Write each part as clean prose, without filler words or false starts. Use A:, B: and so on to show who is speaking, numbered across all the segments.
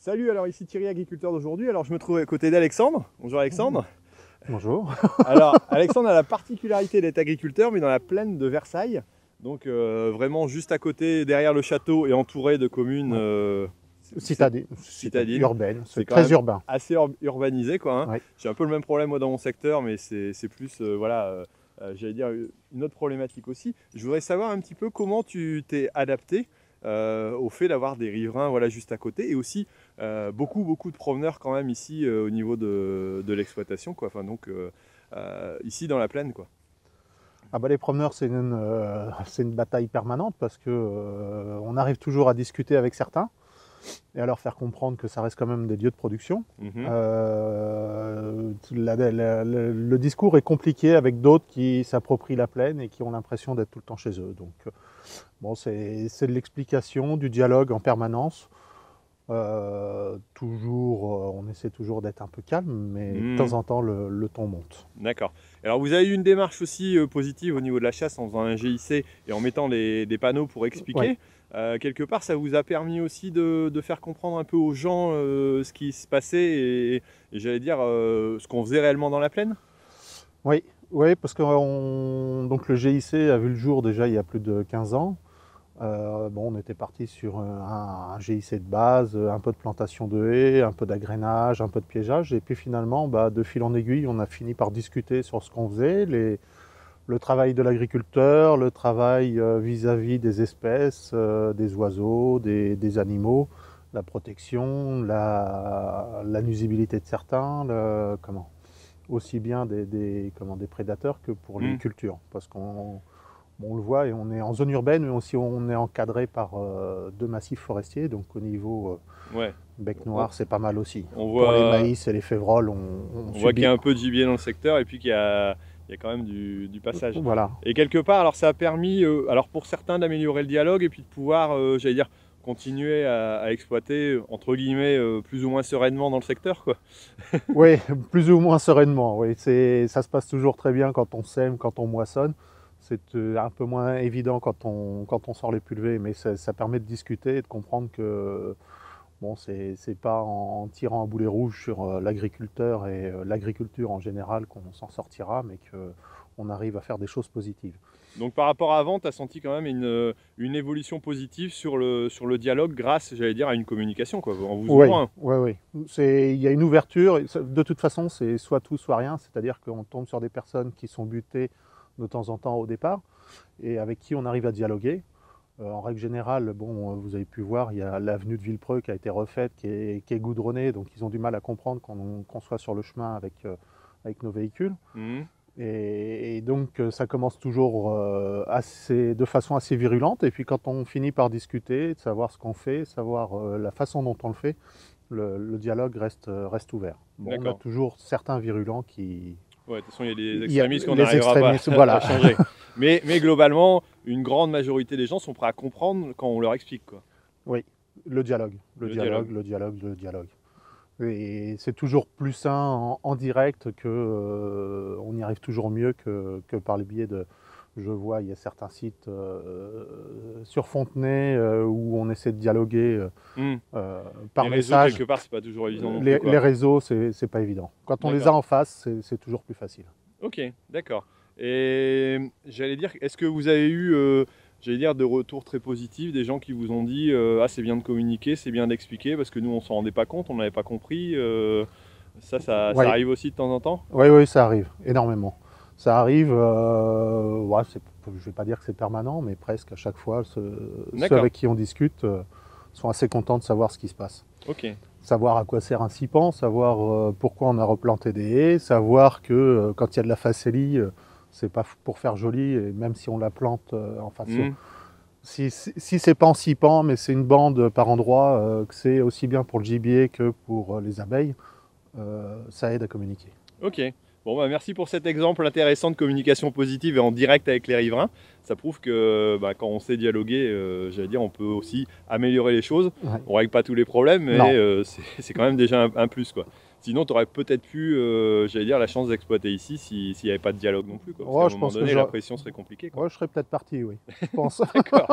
A: Salut, alors ici Thierry, agriculteur d'aujourd'hui. Alors je me trouve à côté d'Alexandre. Bonjour Alexandre.
B: Bonjour.
A: Alors Alexandre a la particularité d'être agriculteur, mais dans la plaine de Versailles. Donc vraiment juste à côté, derrière le château et entouré de communes citadines.
B: Urbaine, c'est
A: quand
B: très
A: même
B: urbain.
A: assez urbanisé quoi. Hein.
B: Ouais.
A: J'ai un peu le même problème moi dans mon secteur, mais c'est plus j'allais dire une autre problématique aussi. Je voudrais savoir un petit peu comment tu t'es adapté au fait d'avoir des riverains voilà, juste à côté et aussi beaucoup de promeneurs quand même ici au niveau de l'exploitation quoi. Enfin, donc ici dans la plaine quoi.
B: Ah bah les promeneurs, c'est une bataille permanente parce que on arrive toujours à discuter avec certains et à leur faire comprendre que ça reste quand même des lieux de production. Le discours est compliqué avec d'autres qui s'approprient la plaine et qui ont l'impression d'être tout le temps chez eux. Donc bon, c'est de l'explication, du dialogue en permanence. On essaie toujours d'être un peu calme, mais de temps en temps le ton monte.
A: D'accord. Alors vous avez eu une démarche aussi positive au niveau de la chasse en faisant un GIC et en mettant des panneaux pour expliquer.
B: Ouais.
A: Quelque part, ça vous a permis aussi de faire comprendre un peu aux gens ce qui se passait et j'allais dire ce qu'on faisait réellement dans la plaine.
B: Oui, parce que donc le GIC a vu le jour déjà il y a plus de 15 ans. On était parti sur un GIC de base, un peu de plantation de haies, un peu d'agrainage, un peu de piégeage. Et puis finalement, de fil en aiguille, on a fini par discuter sur ce qu'on faisait, le travail de l'agriculteur, le travail vis-à-vis des espèces, des oiseaux, des animaux, la protection, la nuisibilité de certains, aussi bien des prédateurs que pour les cultures. Parce qu'on le voit, et on est en zone urbaine, mais aussi on est encadré par deux massifs forestiers, donc au niveau bec noir, c'est pas mal aussi. Pour les maïs et les févroles,
A: on voit qu'il y a un peu de gibier dans le secteur et puis qu'il y a quand même du passage.
B: Voilà.
A: Et quelque part, alors ça a permis, alors pour certains, d'améliorer le dialogue et puis de pouvoir, j'allais dire, continuer à exploiter, entre guillemets, plus ou moins sereinement dans le secteur, quoi.
B: Oui, plus ou moins sereinement. Oui. Ça se passe toujours très bien quand on sème, quand on moissonne. C'est un peu moins évident quand on sort les pulvées, mais ça permet de discuter et de comprendre que bon, c'est pas en tirant un boulet rouge sur l'agriculteur et l'agriculture en général qu'on s'en sortira, mais qu'on arrive à faire des choses positives.
A: Donc par rapport à avant, tu as senti quand même une évolution positive sur le dialogue grâce, j'allais dire, à une communication, quoi, en vous ouvrant.
B: Oui. Il y a une ouverture. De toute façon, c'est soit tout, soit rien. C'est-à-dire qu'on tombe sur des personnes qui sont butées de temps en temps au départ et avec qui on arrive à dialoguer. En règle générale, bon, vous avez pu voir, il y a l'avenue de Villepreux qui a été refaite, qui est goudronnée, donc ils ont du mal à comprendre qu'on soit sur le chemin avec nos véhicules. Et donc ça commence toujours de façon assez virulente, et puis quand on finit par discuter, de savoir ce qu'on fait, savoir la façon dont on le fait, le dialogue reste ouvert. Bon, on a toujours certains virulents qui...
A: Ouais, de toute façon, il y a des extrémistes qu'on n'arrivera pas
B: voilà.
A: à changer. Mais globalement, une grande majorité des gens sont prêts à comprendre quand on leur explique, quoi.
B: Oui, le dialogue. Et c'est toujours plus sain en direct que on y arrive toujours mieux que par le biais de... Je vois, il y a certains sites sur Fontenay où on essaie de dialoguer par
A: les
B: message.
A: Réseaux, quelque part, c'est pas toujours évident non plus,
B: les réseaux, c'est pas évident. Quand on les a en face, c'est toujours plus facile.
A: Ok, d'accord. Et j'allais dire, est-ce que vous avez eu j'allais dire, de retours très positifs, des gens qui vous ont dit ah, c'est bien de communiquer, c'est bien d'expliquer, parce que nous on s'en rendait pas compte, on n'avait pas compris. Ça arrive aussi de temps en temps?
B: Oui, ça arrive, énormément. Ça arrive, je ne vais pas dire que c'est permanent, mais presque à chaque fois, ceux avec qui on discute sont assez contents de savoir ce qui se passe.
A: Ok.
B: Savoir à quoi sert un cipan, savoir pourquoi on a replanté des haies, savoir que quand il y a de la facélie, c'est pas pour faire joli, et même si on la plante en façon. Si c'est pas en cipan, mais c'est une bande par endroit, que c'est aussi bien pour le gibier que pour les abeilles, ça aide à communiquer.
A: Ok. Bon, merci pour cet exemple intéressant de communication positive et en direct avec les riverains. Ça prouve que quand on sait dialoguer, j'allais dire, on peut aussi améliorer les choses.
B: Ouais.
A: On ne règle pas tous les problèmes, mais c'est quand même déjà un plus, quoi. Sinon, tu aurais peut-être pu, j'allais dire, la chance d'exploiter ici s'il n'y avait pas de dialogue non plus, quoi. Parce
B: Ouais,
A: qu'à un
B: je
A: moment
B: pense que
A: donné, la pression serait compliquée, quoi.
B: ouais, je serais peut-être parti, oui, je pense.
A: D'accord.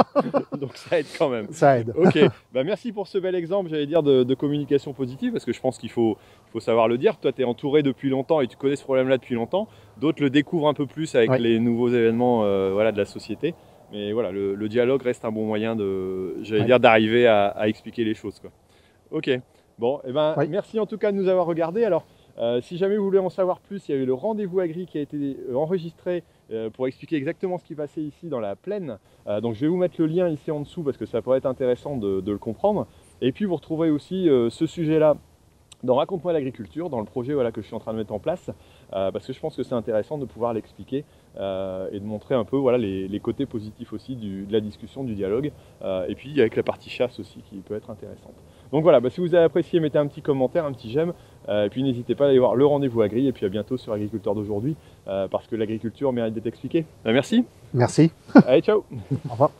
A: Donc ça aide quand même.
B: Ça aide.
A: Ok, bah, merci pour ce bel exemple, j'allais dire, de communication positive, parce que je pense qu'il faut savoir le dire. Toi, tu es entouré depuis longtemps et tu connais ce problème-là depuis longtemps. D'autres le découvrent un peu plus avec
B: Ouais.
A: les nouveaux événements voilà, de la société. Mais voilà, le dialogue reste un bon moyen j'allais dire, d'arriver à expliquer les choses, quoi. Ok, bon, eh ben, merci en tout cas de nous avoir regardés. Alors, si jamais vous voulez en savoir plus, il y a eu le rendez-vous agri qui a été enregistré pour expliquer exactement ce qui passait ici dans la plaine. Donc je vais vous mettre le lien ici en dessous parce que ça pourrait être intéressant de le comprendre. Et puis vous retrouverez aussi ce sujet-là dans Raconte-moi l'agriculture, dans le projet voilà, que je suis en train de mettre en place, parce que je pense que c'est intéressant de pouvoir l'expliquer et de montrer un peu voilà, les côtés positifs aussi de la discussion, du dialogue, et puis avec la partie chasse aussi qui peut être intéressante. Donc voilà, bah, si vous avez apprécié, mettez un petit commentaire, un petit j'aime, et puis n'hésitez pas à aller voir le rendez-vous agri, et puis à bientôt sur Agriculteur d'aujourd'hui, parce que l'agriculture mérite d'être expliquée. Merci.
B: Merci.
A: Allez, ciao.
B: Au revoir.